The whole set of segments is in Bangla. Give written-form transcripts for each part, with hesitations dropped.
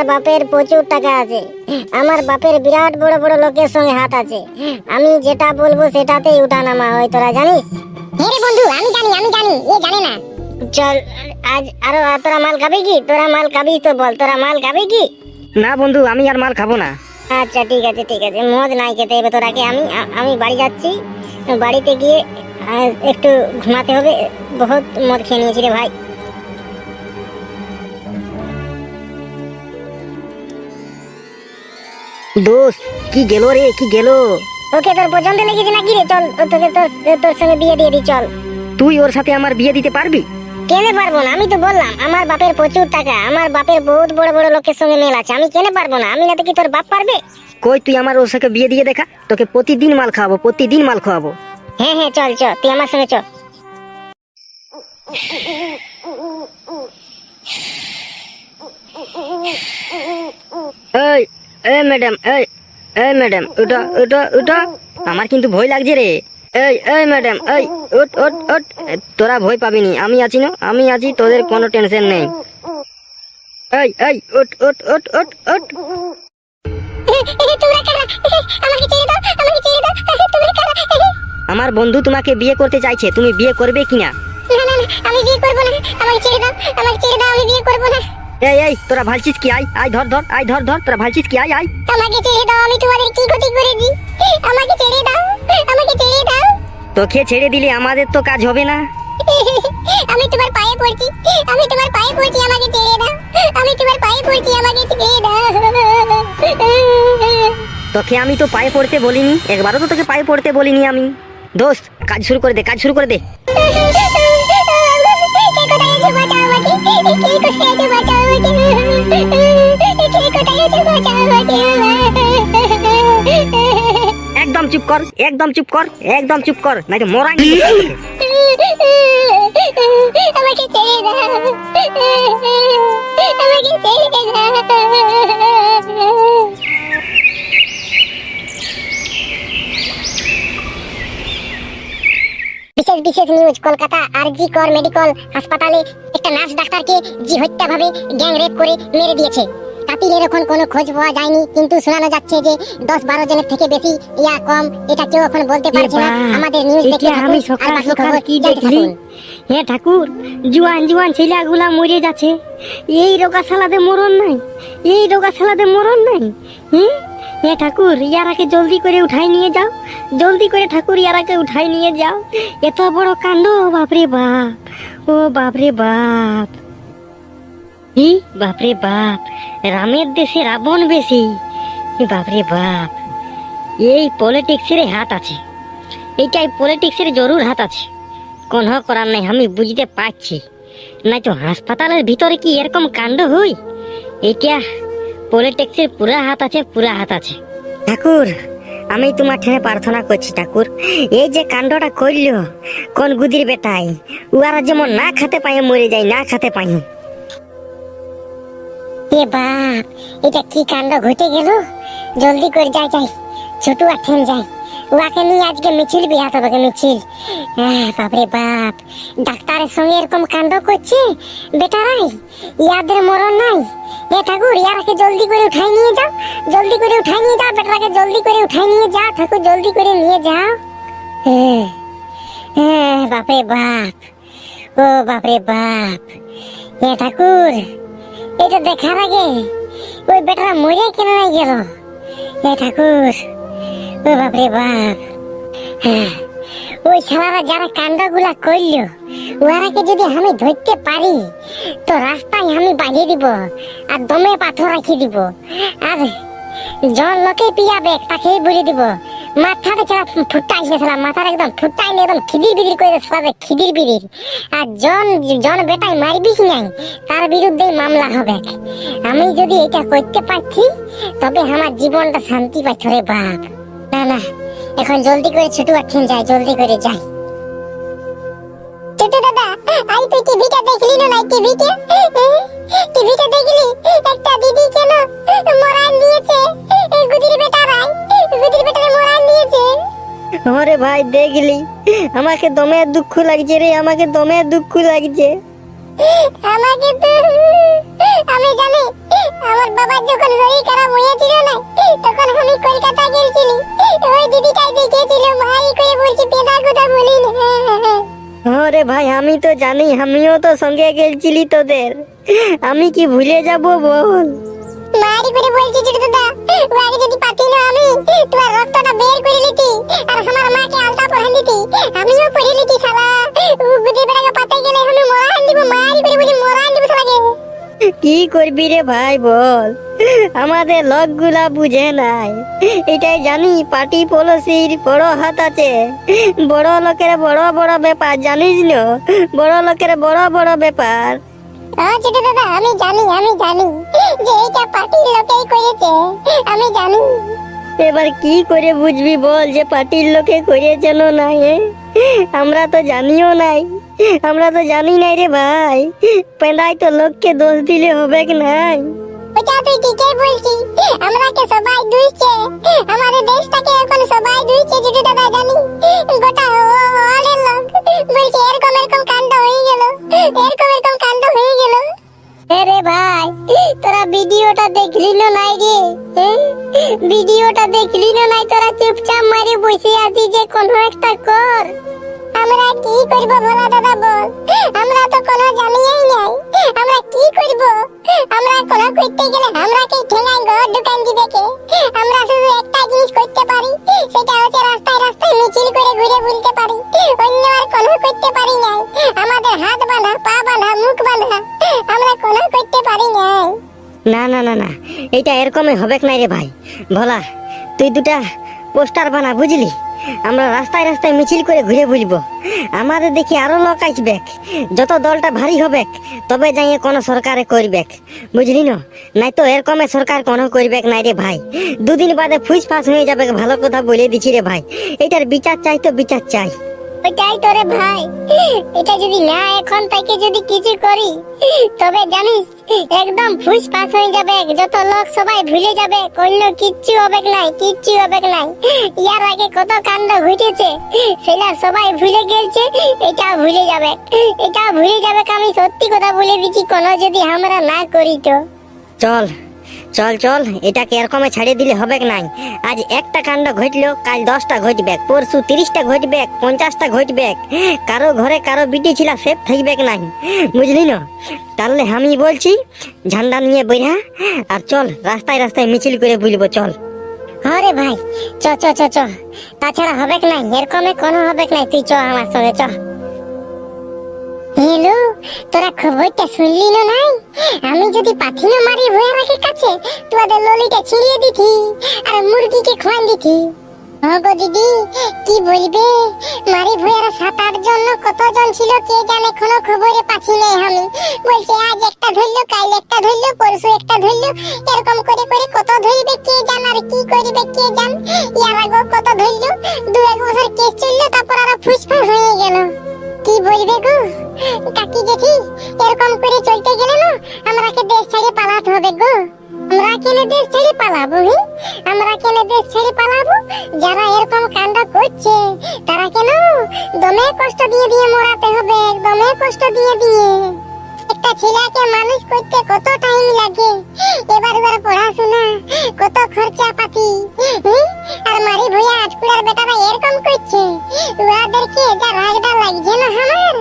বাপের প্রচুর টাকা আছে, আমার বাপের বিরাট বড় বড় লোকের সঙ্গে হাত আছে। আমি যেটা বলবো সেটাতেই উঠানামা হয়, তোরা জানিস? হ্যাঁ রে বন্ধু, আমি জানি, এ জানে না। চল আজ আরো। তোরা মাল খাবি কি? তোরা মাল খাবি তো বল, তোরা মাল খাবি কি? না বন্ধু, আমি আর মাল খাবো না। আচ্ছা ঠিক আছে ঠিক আছে, মদ নাই খেতে হবে তোরাকে। আমি বাড়ি যাচ্ছি, বাড়িতে গিয়ে একটু ঘুমাতে হবে। বহুত মদ খেয়ে নিয়েছি রে ভাই। দোস্ত কি গেল রে, কি গেল? ওকে তোর পছন্দ লেগেছে নাকি রে? চল তোকে তোর সঙ্গে বিয়ে দিয়ে দিই, চল। তুই ওর সাথে আমার বিয়ে দিতে পারবি? কেনে পারবো না? আমি তো বললাম আমার বাপের প্রচুর টাকা, আমার বাপের বহুত বড় বড় লোকের সঙ্গে মেল আছে। আমি কেনে পারবো না? আমি না তো কি তোর বাপ পারবে? কই তুই আমার ওর সাথে বিয়ে দিয়ে দেখা, তোকে প্রতিদিন মাল খাওয়াবো, প্রতিদিন মাল খাওয়াবো। হ্যাঁ হ্যাঁ চল চল, তুই আমার সঙ্গে চল। এই এই ম্যাডাম, এই ম্যাডাম, ওটা ওটা ওটা আমার কিন্তু ভয় লাগছে রে। এই ম্যাডাম, ওট ওট ওট। তোরা ভয় পাবিনি, আমি আছি না, আমি আছি, তোদের কোনো টেনশন নেই। এই ওট ওট ওট ওট ওট। আমার বন্ধু তোমাকে বিয়ে করতে চাইছে, তুমি বিয়ে করবে কিনা? আমি বিয়ে করবো না, আমাকে ছেড়ে দাও, আমি বিয়ে করবো না। এই তোরা ভালছিস কি? আয় ধর ধর, আয় ধর ধর, তোরা ভালছিস কি? আয় আমাকে ছেড়ে দাও, আমি তোমাদের কি ক্ষতি করেছি? আমাকে ছেড়ে দাও। তোকে ছেড়ে দিলে আমাদের তো কাজ হবে না। আমি তোমার পায়ে পড়ছি, আমাকে ছেড়ে দাও। আমি তোমার পায়ে পড়ছি, আমাকে ছেড়ে দাও। তোকে আমি তো পায়ে পড়তে বলিনি, একবারও তো তোকে পায়ে পড়তে বলিনি আমি। দোস্ত কাজ শুরু করে দে, কাজ শুরু করে দে। একদম চুপ কর, একদম চুপ কর, একদম চুপ কর, নাই তো মরাই দিব তোকে। আমাকে ছেড়ে দাও, আমাকে ছেড়ে দাও। বিশেষ নিউজ, কলকাতা আরজি কর মেডিকেল হাসপাতালে একটা নার্স ডাক্তারকে জি হত্যাভাবে গ্যাং রেপ করে মেরে দিয়েছে। কাতিলের এখন কোনো খোঁজ পাওয়া যায়নি, কিন্তু শোনানো যাচ্ছে যে 10-12 জনের থেকে বেশি ইয়া কম, এটা কেউ এখন বলতে পারছে না। আমাদের নিউজ দেখে আমি সকাল সকাল কি দেখলি? হে ঠাকুর, জুয়ান ছেলেগুলা মরে যাচ্ছে, এই রোগা সালাদে মরণ নাই, এই রোগা সালাদে মরণ নাই। হে ঠাকুর, ইয়ারাকে জলদি করে উঠাই নিয়ে যাও, জলদি করে ঠাকুর ইয়ারাকে উঠাই নিয়ে যাও। এত বড় কাণ্ড, বাপরে বাপ, ও বাপরে বাপ, বাপরে বাপ, রামের দেশে রাবণ বেশি, বাপরে বাপ। এই পলিটিক্সের হাত আছে, এইটাই পলিটিক্সের জরুর হাত আছে। কোনো করার নাই, আমি বুঝতে পারছি, নাই তো হাসপাতালের ভিতরে কি এরকম কাণ্ড হই? এইটা পলিটিক্সের পুরা হাত আছে, পুরা হাত আছে। ঠাকুর, আমি তোমার ঠেনে প্রার্থনা করছি ঠাকুর, এই যে কাণ্ডটা করলো কোন গুদির বেটাই, উয়ারা যেমন না খেতে পাই মরে যায়, না খেতে পাই। এ বাপ, এটা কি কাণ্ড ঘটে গেল! জলদি করে যাই, ছোট আর ঠেন যাই, ওকে নিয়ে আজকে মিছিল বিহাত হবে, মিছিল। বাপরে বাপ, ডাক্তারের সঙ্গে এরকম কাণ্ড করছে বেটারাই, ইয়াদের মরণ নাই। এ ঠাকুর, ইয়ারাকে জলদি করে উঠাই নিয়ে যাও, জলদি করে উঠাই নিয়ে যাও, বেটারাকে জলদি করে উঠাই নিয়ে যাও, ঠাকুর জলদি করে নিয়ে যাও। বাপরে বাপ, ও বাপরে বাপ। এ ঠাকুর, এটা দেখার আগে ওই বেটারা মরে কেন নাই গেল? এ ঠাকুর, ও বাপরে বাপ। ওই শালারা যারা কাণ্ডগুলা করলো, ওরাকে যদি আমি ধরতে পারি তো রাস্তায় আমি বাঁধিয়ে দিব, আর দমে পাথর রাখি দিব, আর জল লোকে পিয়াবে তাকেই বলে দিব। মাথাটা ছাড়া ফুটাইছে, মাথার একদম ফুটাইলে একদম খিদির বিদির করে দেবে, খিদির বিদির। আর জন বেটাই মারবিস নাই, তার বিরুদ্ধে মামলা হবে। আমি যদি এটা করতে পারছি তবে আমার জীবনটা শান্তি পাইছে রে বাপ। না, এখন জলদি করে ছোট আঠেন যাই, জলদি করে যাই। ছোট দাদা, আই তুই টিভিটা দেখলি না? টিভিটা দেখলি? একটা দিদি কেন মরান দিয়েছে, গুদির বেটারাই, গুদির বেটারে মরান দিয়েছে। ওরে ভাই দেখলি, আমাকে দমে দুঃখ লাগছে রে, আমাকে দমে দুঃখ লাগছে। আমাকে তো, আমি জানি আমার বাবা ভাই আমি তো জানি, আমিও তো সঙ্গে গেছিলি তোদের, আমি কি ভুলে যাব বল? মারি করে বলছি ছোট দাদা, ও আগে যদি পাতি না আমি তোমার রক্তটা বের করে নিতি আর আমার মাকে আলতা পরান দিতি, আমিও পড়ে নিতি শালা। ও গুদি বেড়াকে পাতে গেলে আমি মরান দিব, মারি করে বলি মরান দিব শালাকে। কি করবি রে ভাই বল, আমাদের লোকগুলা বুঝে নাই। এটাই জানি পার্টি পলিসির বড় হাত আছে, বড় লোকের বড় বড় ব্যাপার জানিস না, বড় লোকের বড় বড় ব্যাপার। হ্যাঁ ছোট দাদা আমি জানি যে এটা পার্টির লোকেই করেছে, আমি জানি। এবার কি করে বুঝবি বল যে পার্টির লোকে করেছে না নাই? আমরা তো জানিও নাই, আমরা তো জানি নাই রে ভাই, পেঁদাই তো লোককে দোষ দিলে হবে কি নাই? ওটা তুই ঠিকই বলছিস, আমরাকে সবাই দুইছে, আমাদের দেশটাকে এখন সবাই দুইছে ছোট দাদা জানি। গোটা ওয়ার্ল্ডের লোক বলছে এরকম কাণ্ড হয়ে গেল, এরকম কাণ্ড হয়ে গেল। আরে ভাই তোরা ভিডিওটা দেখলি না নাই রে? ভিডিওটা দেখলি না নাই? তোরা চুপচাপ মারে বসে আছিস যে কোনো একটা কর। আমরা কি করব ভোলা দাদা বল, আমরা তো কোনো জানিই নাই, আমরা কি করব? আমরা কোনো করতে গেলে আমরাকে ঠেঙায় ঘর দোকান দিবে কে? আমরা শুধু একটা জিনিস করতে পারি, সেটা হচ্ছে রাস্তায় রাস্তায় মিছিল করে ঘুরে বুলতে পারি, অন্য আর কোনো করতে পারি নাই। আমাদের হাত বাঁধা, পা বাঁধা, মুখ বাঁধা, আমরা কোনো করতে পারি নাই। না না না না, এটা এরকমই হবে না রে ভাই। ভোলা তুই দুটা পোস্টার বানা বুঝলি, আমরা রাস্তায় রাস্তায় মিছিল করে ঘুরে বুলবো, আমাদের দেখি আরো লোক আসবে, যত দলটা ভারী হবে তবে যাইয়ে কোনো সরকারে করবে, বুঝলি না? নাই তো এরকমে সরকার কোনো করবে নাই রে ভাই, দুদিন বাদে ফুস ফাঁস হয়ে যাবে। ভালো কথা বলে দিছি রে ভাই, এটার বিচার চাই তো বিচার চাই। ওইটাই তো রে ভাই, এটা যদি না এখন থেকে যদি কিছু করি তবে জানিস একদম ফুসফাস হয়ে যাবে, যত লোক সবাই ভুলে যাবে, অন্য কিচ্ছু হবে নাই, কিচ্ছু হবে নাই। ইয়ার আগে কত কাণ্ড ঘটেছে সেটা সবাই ভুলে গেছে, এটা ভুলে যাবে, এটা ভুলে যাবে। আমি সত্যি কথা বলে দিচ্ছি, কোনো যদি আমরা না করি তো। চল চল চল, এটাকে এরকমে ছাড়িয়ে দিলে হবে নাই। আজ একটা কাণ্ড ঘটলো, কাল 10টা ঘটবে, পরশু 30টা ঘটবে, 50টা ঘটবে। কারো ঘরে কারো বিটি ছিল সেফ থাকবে নাই, বুঝলি না? তাহলে আমি বলছি ঝান্ডা নিয়ে বইরা আর চল রাস্তায় রাস্তায় মিছিল করে বুলবো, চল। হ্যাঁ রে ভাই চ চ চ চ, তাছাড়া হবে নাই, এরকমে কোনো হবে নাই, তুই চ আমার সঙ্গে চ। হ্যালো, তোরা খবরটা শুনলি না নাই? আমি যদি পাঠিয়ে মারি ভয়ারাকে কাছে, তোদের ললিটা ছিঁড়িয়ে দিতি আর মুরগিকে খোয়ান দিতি। গো দিদি কি বলবে, মারি ভয়ারা 7-8 জন কতজন ছিল কে জানে, কোনো খবরে পাচ্ছি নাই। আমি বলছে আজ একটা ধরলো, কাল একটা ধরলো, পরশু একটা ধরলো, এরকম করে করে কত ধরবে কে জান আর কি করবে কে জান। ইয়ার আগে কত ধরলো, 2-1 বছর কেস চললো, তারপর আরো ফুসফাস হয়ে গেল। কি বলবে গো কাকি জেঠি, এরকম করে চলতে গেলে না আমরাকে দেশ ছেড়ে পালাতে হবে গো। আমরা কেন দেশ ছেড়ে পালাবো? আমরা কেন দেশ ছেড়ে পালাবো? যারা এরকম কাণ্ড করছে তারা কেন দমে কষ্ট দিয়ে দিয়ে মরাতে হবে, দমে কষ্ট দিয়ে দিয়ে। একটা ছেলেকে মানুষ করতে কত টাইম লাগে, এবার পড়াশোনা, কত খরচা পাতি। আর মারি ভুয়া আটকুড়ার বেটারা এরকম করছে, ওদেরকে যা রাগটা লাগছে না আমার,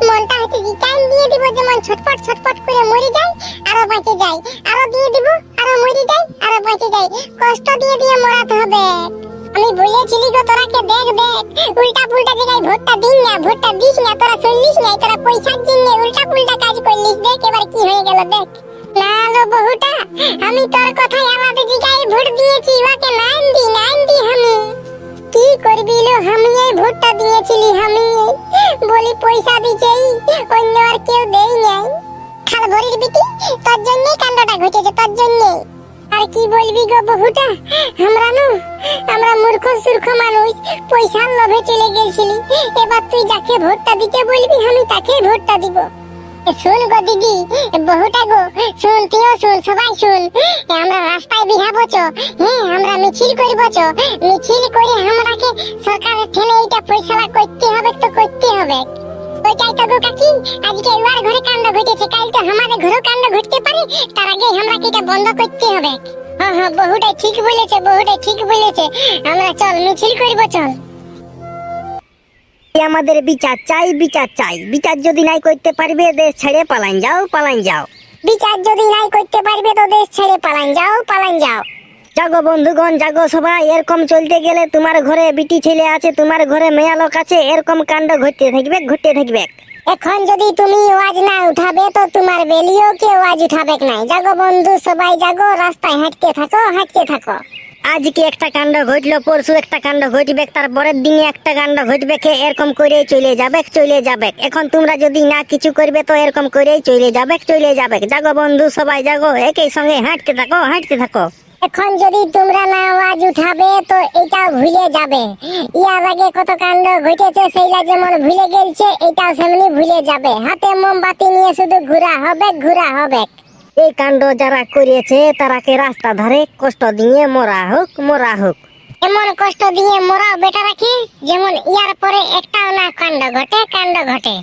মনটা হচ্ছে টাইম দিয়ে দিব, যেমন ছটপট ছটপট করে মরে যায় আরো বেঁচে যায়, আরো দিয়ে দিব আরো মরে যায় আরো বেঁচে যায়, কষ্ট দিয়ে দিয়ে মরাতে হবে। আমি বলেছিলি গো তোরাকে দেখ দেখ, উল্টা পুল্টা জায়গায় ভোটটা দিন না, ভোটটা দিস না, তোরা চললিস না, তোরা পয়সার জন্য উল্টা পুল্টা কাজ করলিস, দেখ এবার কি হয়ে গেল দেখ। না লো বহুটা, আমি তোর কথাই আলাদা জায়গায় ভোট দিয়েছি, ওকে নাইন দি আমি কি করবি লো, আমি এই ভোটটা দিয়েছিলি, আমি বলি পয়সা দিছেই, অন্য আর কেউ দেই নাই। খাল ভরির বিটি, তোর জন্যই কাণ্ডটা ঘটেছে, তোর জন্যই। আর কি বলবি গো বহুটা, আমরা মূর্খ সূর্খ মানুষ, পয়সার লোভে চলে গেছিলি, এবার তুই যাকে ভোটটা দিতে বলবি আমি তাকে ভোটটা দিব। শুন গো দিদি, বহুটা গো শুন, তুইও শুন, সবাই শুন। আমরা রাস্তায় বিহাবো চ, আমরা মিছিল করবো চ, মিছিল করে আমরাকে সরকারের ঠেলে এইটা ফয়সালা করতে হবে তো করতে হবে। ওইটাই তো গো কাকি, আজকে ওর ঘরে কাণ্ড ঘটেছে, কাল তো আমাদের ঘরেও কাণ্ড ঘটতে পারে, তার আগে আমরা এটা বন্ধ করতে হবে। হ্যাঁ হ্যাঁ বহুটাই ঠিক বলেছে, বহুটাই ঠিক বলেছে, আমরা চল মিছিল করবো চল। আমাদের বিচার চাই, বিচার চাই। বিচার যদি নাই করতে পারবে দেশ ছেড়ে পালাইন যাও, পালাইন যাও। বিচার যদি নাই করতে পারবে তো দেশ ছেড়ে পালান যাও, পালান যাও। জাগো বন্ধুগণ, জাগো সবাই। এরকম চলতে গেলে তোমার ঘরে বিটি ছেলে আছে, তোমার ঘরে মেয়া লোক আছে, এরকম কাণ্ড ঘটতে থাকবে, ঘটতে থাকবে। এখন যদি তুমি আওয়াজ না উঠাবে তো তোমার বেলিও কেউ আওয়াজ উঠাবে নাই। জাগো বন্ধু সবাই জাগো, রাস্তায় হাঁটতে থাকো, হাঁটতে থাকো। আজকে একটা কাণ্ড ঘটলো, পরশু একটা কাণ্ড ঘটবে, তারপরের দিনে একটা কাণ্ড ঘটবে, এরকম করে চলে যাবে, চলে যাবে। এখন তোমরা যদি না কিছু করবে তো এরকম করেই চলে যাবে, চলে যাবে। জাগো বন্ধু সবাই জাগো, একই সঙ্গে হাঁটতে থাকো, হাঁটতে থাকো। এখন যদি তোমরা না আওয়াজ উঠাবে তো এটাও ভুলে যাবে। ইয়ার আগে কত কাণ্ড ঘটেছে সেইটা যেমন ভুলে গেলছে, এটাও সেমনি ভুলে যাবে। হাতে মোমবাতি নিয়ে শুধু ঘোরা হবে, ঘোরা হবে। এই কাণ্ড যারা করেছে তারাকে রাস্তা ধারে কষ্ট দিয়ে মরা হোক, মরা হোক। এমন কষ্ট দিয়ে মরাও বেটা রাখি যেমন ইয়ার পরে একটাও না কাণ্ড ঘটে, কাণ্ড ঘটে।